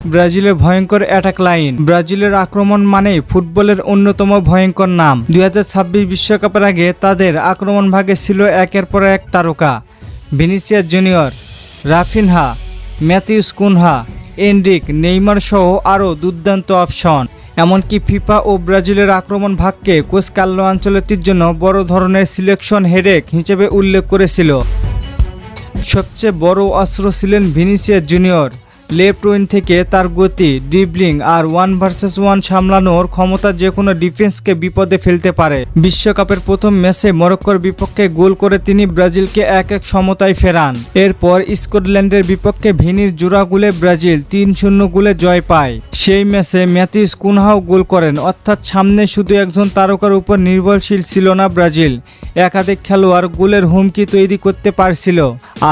ব্রাজিলের ভয়ঙ্কর attack line. ব্রাজিলের আক্রমণ মানেই ফুটবলের অন্যতম ভয়ঙ্কর নাম। 2026 বিশ্বকাপের আগে তাদের আক্রমণ ভাগে ছিল একের পর এক তারকা: Vinicius Junior, Raphinha, Matheus Cunha, Enrique, Neymar সহ আরও দুর্দান্ত অপশন। এমনকি ফিফা ও ব্রাজিলের আক্রমণ ভাগকে কোচ কার্লো আনচেলত্তির জন্য বড় ধরনের সিলেকশন হেডেক হিসেবে উল্লেখ করেছিল। সবচেয়ে বড় অস্ত্র ছিলেন ভিনিসিয়াস জুনিয়র। লেফট উইং থেকে তার গতি, ড্রিবলিং আর 1 ভার্সেস 1 সামলানোর ক্ষমতা যে কোনো ডিফেন্সকে বিপদে ফেলতে পারে। বিশ্বকাপের প্রথম ম্যাচে মরক্কোর বিপক্ষে গোল করে তিনি ব্রাজিলকে 1-1 সমতায় ফেরান। এরপর স্কটল্যান্ডের বিপক্ষে ভিনির জোড়া গোলে ব্রাজিল 3-0 গোলে জয় পায়। সেই ম্যাচে ম্যাথিউস কুনহাও গোল করেন, অর্থাৎ সামনে শুধু একজন তারকার উপর নির্ভরশীল ছিল না ব্রাজিল। একাধিক খেলোয়াড় গোলের হুমকি তৈরি করতে পারছিল,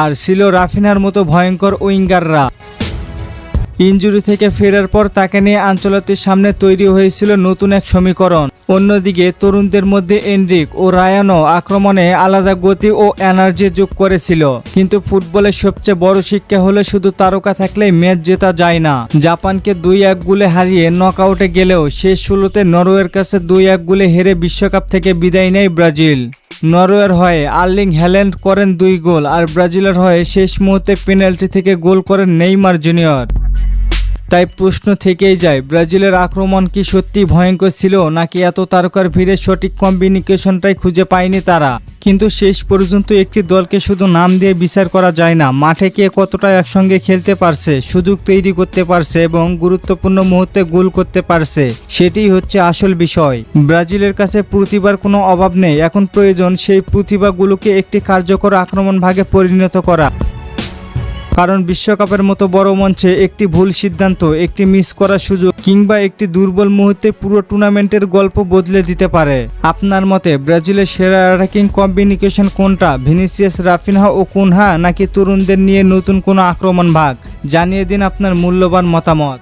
আর ছিল রাফিনহার মতো ভয়ঙ্কর উইঙ্গাররা। ইনজুরি থেকে ফেরার পর তাকে নিয়ে আনচেলত্তির সামনে তৈরি হয়েছিল নতুন এক সমীকরণ। অন্যদিকে তরুণদের মধ্যে এনরিক ও রায়ানও আক্রমণে আলাদা গতি ও এনার্জি যোগ করেছিল। কিন্তু ফুটবলের সবচেয়ে বড় শিক্ষা হলো শুধু তারকা থাকলেই ম্যাচ জেতা যায় না। জাপানকে 2-1 গোলে হারিয়ে নকআউটে গেলেও শেষ 16তে নরওয়ের কাছে 2-1 গোলে হেরে বিশ্বকাপ থেকে বিদায় নেয় ব্রাজিল। নরওয়ের হয়ে আর্লিং হ্যাল্যান্ড করেন 2 গোল, আর ব্রাজিলের হয়ে শেষ মুহূর্তে পেনাল্টি থেকে গোল করেন নেইমার জুনিয়র। তাই প্রশ্ন থেকেই যায়, ব্রাজিলের আক্রমণ কি সত্যি ভয়ঙ্কর ছিল, নাকি এত তারকার ভিড়ে সঠিক কম্বিনেশনটাই খুঁজে পায়নি তারা? কিন্তু শেষ পর্যন্ত একটি দলকে শুধু নাম দিয়ে বিচার করা যায় না, মাঠে কে কতটা একসঙ্গে খেলতে পারছে, সুযোগ তৈরি করতে পারছে এবং গুরুত্বপূর্ণ মুহূর্তে গোল করতে পারছে, সেটিই হচ্ছে আসল বিষয়। ব্রাজিলের কাছে প্রতিভার কোনো অভাব নেই, এখন প্রয়োজন সেই প্রতিভাগুলোকে একটি কার্যকর আক্রমণ ভাগে পরিণত করা। কারণ বিশ্বকাপের মতো বড় মঞ্চে একটি ভুল সিদ্ধান্ত, একটি মিস করার সুযোগ কিংবা একটি দুর্বল মুহূর্তে পুরো টুর্নামেন্টের গল্প বদলে দিতে পারে। আপনার মতে ব্রাজিলের সেরা অ্যাটাকিং কম্বিনেশন কোনটা? ভিনিসিয়াস, রাফিনহা ও কুনহা, নাকি তরুণদের নিয়ে নতুন কোনো আক্রমণ ভাগ? জানিয়ে দিন আপনার মূল্যবান মতামত।